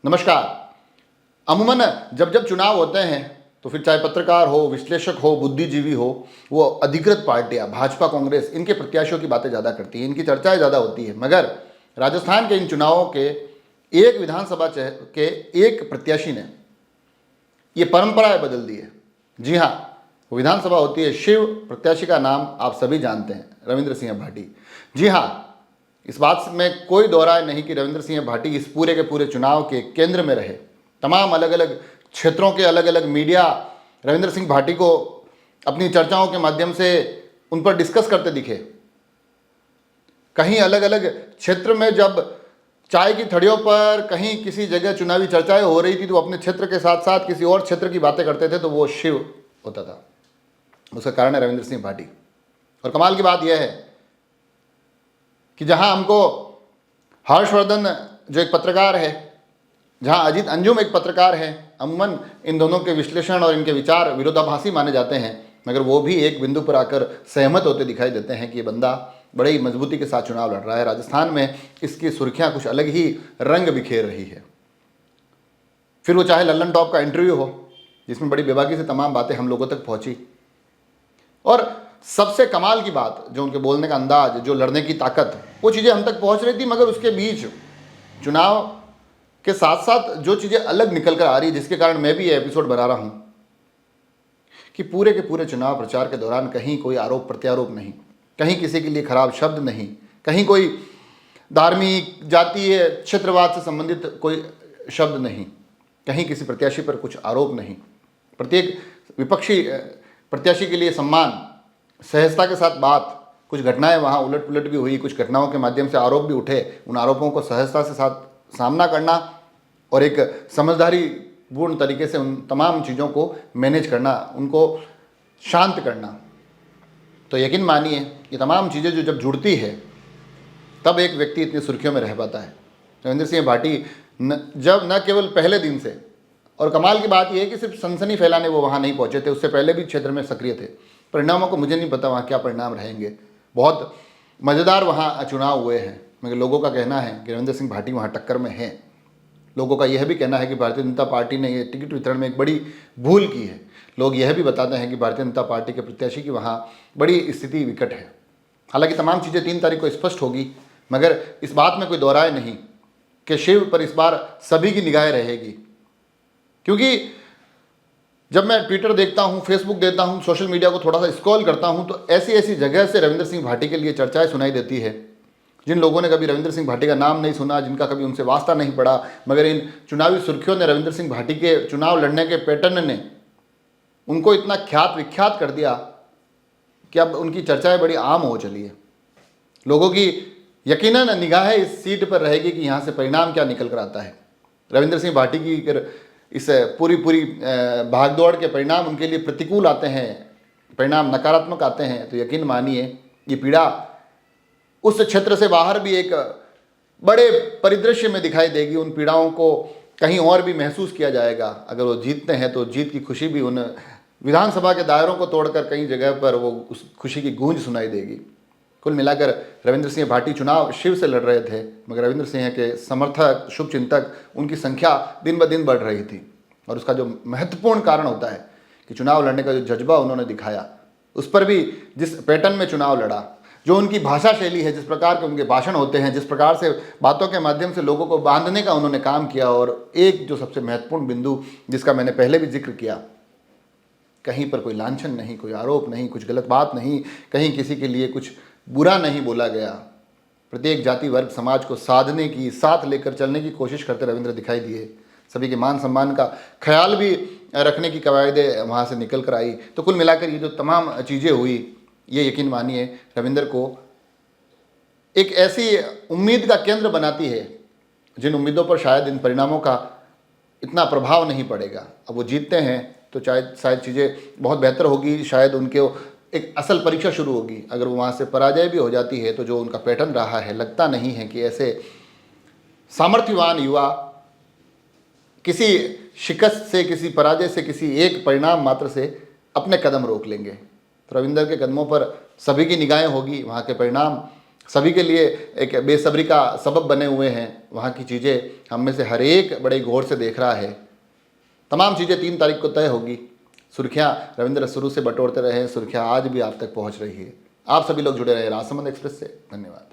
नमस्कार। अमूमन जब जब चुनाव होते हैं तो फिर चाहे पत्रकार हो, विश्लेषक हो, बुद्धिजीवी हो, वो अधिकृत पार्टियां भाजपा, कांग्रेस, इनके प्रत्याशियों की बातें ज़्यादा करती हैं, इनकी चर्चाएं ज़्यादा होती है। मगर राजस्थान के इन चुनावों के एक विधानसभा के एक प्रत्याशी ने ये परंपराएं बदल दी है। जी हाँ, वो विधानसभा होती है शिव। प्रत्याशी का नाम आप सभी जानते हैं, रविंद्र सिंह भाटी। जी हाँ, इस बात में कोई दो राय नहीं कि रविंद्र सिंह भाटी इस पूरे के पूरे चुनाव के केंद्र में रहे। तमाम अलग अलग क्षेत्रों के अलग अलग मीडिया रविंद्र सिंह भाटी को अपनी चर्चाओं के माध्यम से उन पर डिस्कस करते दिखे। कहीं अलग अलग क्षेत्र में जब चाय की थड़ियों पर कहीं किसी जगह चुनावी चर्चाएं हो रही थी तो अपने क्षेत्र के साथ साथ किसी और क्षेत्र की बातें करते थे, तो वो शिव होता था। उसका कारण है रविंद्र सिंह भाटी। और कमाल की बात यह है कि जहां हमको हर्षवर्धन जो एक पत्रकार है, जहां अजीत अंजुम एक पत्रकार है, अमूमन इन दोनों के विश्लेषण और इनके विचार विरोधाभासी माने जाते हैं, मगर वो भी एक बिंदु पर आकर सहमत होते दिखाई देते हैं कि ये बंदा बड़े ही मजबूती के साथ चुनाव लड़ रहा है। राजस्थान में इसकी सुर्खियां कुछ अलग ही रंग बिखेर रही है। फिर वो चाहे लल्लन टॉप का इंटरव्यू हो जिसमें बड़ी बेबाकी से तमाम बातें हम लोगों तक पहुंची, और सबसे कमाल की बात जो उनके बोलने का अंदाज, जो लड़ने की ताकत, वो चीज़ें हम तक पहुंच रही थी। मगर उसके बीच चुनाव के साथ साथ जो चीज़ें अलग निकल कर आ रही है, जिसके कारण मैं भी ये एपिसोड बना रहा हूँ कि पूरे के पूरे चुनाव प्रचार के दौरान कहीं कोई आरोप प्रत्यारोप नहीं, कहीं किसी के लिए खराब शब्द नहीं, कहीं कोई धार्मिक, जातीय, क्षेत्रवाद से संबंधित कोई शब्द नहीं, कहीं किसी प्रत्याशी पर कुछ आरोप नहीं। प्रत्येक विपक्षी प्रत्याशी के लिए सम्मान, सहजता के साथ बात। कुछ घटनाएं वहाँ उलट पुलट भी हुई, कुछ घटनाओं के माध्यम से आरोप भी उठे, उन आरोपों को सहजता से साथ सामना करना और एक समझदारी पूर्ण तरीके से उन तमाम चीज़ों को मैनेज करना, उनको शांत करना। तो यकीन मानिए ये तमाम चीज़ें जो जब जुड़ती है तब एक व्यक्ति इतनी सुर्खियों में रह पाता है। रविंद्र सिंह भाटी जब न केवल पहले दिन से, और कमाल की बात यह है कि सिर्फ सनसनी फैलाने वो वहाँ नहीं पहुँचे थे, उससे पहले भी क्षेत्र में सक्रिय थे। परिणामों को मुझे नहीं पता वहाँ क्या परिणाम रहेंगे। बहुत मज़ेदार वहाँ चुनाव हुए हैं, मगर लोगों का कहना है कि रविंद्र सिंह भाटी वहाँ टक्कर में हैं। लोगों का यह भी कहना है कि भारतीय जनता पार्टी ने ये टिकट वितरण में एक बड़ी भूल की है। लोग यह भी बताते हैं कि भारतीय जनता पार्टी के प्रत्याशी की वहाँ बड़ी स्थिति विकट है। हालांकि तमाम चीज़ें 3 तारीख को स्पष्ट होगी, मगर इस बात में कोई दो राय नहीं कि शिव पर इस बार सभी की निगाहें रहेगी। क्योंकि जब मैं ट्विटर देखता हूँ, फेसबुक देखता हूँ, सोशल मीडिया को थोड़ा सा स्क्रॉल करता हूँ, तो ऐसी ऐसी जगह से रविंद्र सिंह भाटी के लिए चर्चाएं सुनाई देती है। जिन लोगों ने कभी रविंद्र सिंह भाटी का नाम नहीं सुना, जिनका कभी उनसे वास्ता नहीं पड़ा, मगर इन चुनावी सुर्खियों ने रविंद्र सिंह भाटी के चुनाव लड़ने के पैटर्न ने उनको इतना ख्यात विख्यात कर दिया कि अब उनकी चर्चाएं बड़ी आम हो चली है। लोगों की यकीनन निगाहें इस सीट पर रहेगी कि यहाँ से परिणाम क्या निकल कर आता है। रविंद्र सिंह भाटी की इस पूरी भागदौड़ के परिणाम उनके लिए प्रतिकूल आते हैं, परिणाम नकारात्मक आते हैं, तो यकीन मानिए ये पीड़ा उस क्षेत्र से बाहर भी एक बड़े परिदृश्य में दिखाई देगी। उन पीड़ाओं को कहीं और भी महसूस किया जाएगा। अगर वो जीतते हैं तो जीत की खुशी भी उन विधानसभा के दायरों को तोड़कर कई जगह पर वो उस खुशी की गूंज सुनाई देगी। कुल मिलाकर रविंद्र सिंह भाटी चुनाव शिव से लड़ रहे थे, मगर रविंद्र सिंह के समर्थक, शुभचिंतक, उनकी संख्या दिन ब दिन बढ़ रही थी। और उसका जो महत्वपूर्ण कारण होता है कि चुनाव लड़ने का जो जज्बा उन्होंने दिखाया, उस पर भी जिस पैटर्न में चुनाव लड़ा, जो उनकी भाषा शैली है, जिस प्रकार के उनके भाषण होते हैं, जिस प्रकार से बातों के माध्यम से लोगों को बांधने का उन्होंने काम किया। और एक जो सबसे महत्वपूर्ण बिंदु जिसका मैंने पहले भी जिक्र किया, कहीं पर कोई लांछन नहीं, कोई आरोप नहीं, कुछ गलत बात नहीं, कहीं किसी के लिए कुछ बुरा नहीं बोला गया। प्रत्येक जाति वर्ग समाज को साधने की, साथ लेकर चलने की कोशिश करते रविंद्र दिखाई दिए। सभी के मान सम्मान का ख्याल भी रखने की कवायदें वहाँ से निकल कर आई। तो कुल मिलाकर ये जो तमाम चीज़ें हुई, ये यकीन मानिए रविंद्र को एक ऐसी उम्मीद का केंद्र बनाती है जिन उम्मीदों पर शायद इन परिणामों का इतना प्रभाव नहीं पड़ेगा। अब वो जीतते हैं तो शायद चीज़ें बहुत बेहतर होगी, शायद उनके एक असल परीक्षा शुरू होगी। अगर वो वहाँ से पराजय भी हो जाती है तो जो उनका पैटर्न रहा है, लगता नहीं है कि ऐसे सामर्थ्यवान युवा किसी शिकस्त से, किसी पराजय से, किसी एक परिणाम मात्र से अपने कदम रोक लेंगे। तो रविंद्र के कदमों पर सभी की निगाहें होगी, वहाँ के परिणाम सभी के लिए एक बेसब्री का सबब बने हुए हैं। वहाँ की चीज़ें हम में से हर एक बड़े गौर से देख रहा है। तमाम चीज़ें 3 तारीख को तय होगी। सुर्खियाँ रविंद्र शुरू से बटोरते रहे, सुर्खियाँ आज भी आप तक पहुँच रही है। आप सभी लोग जुड़े रहे राजसमंद एक्सप्रेस से। धन्यवाद।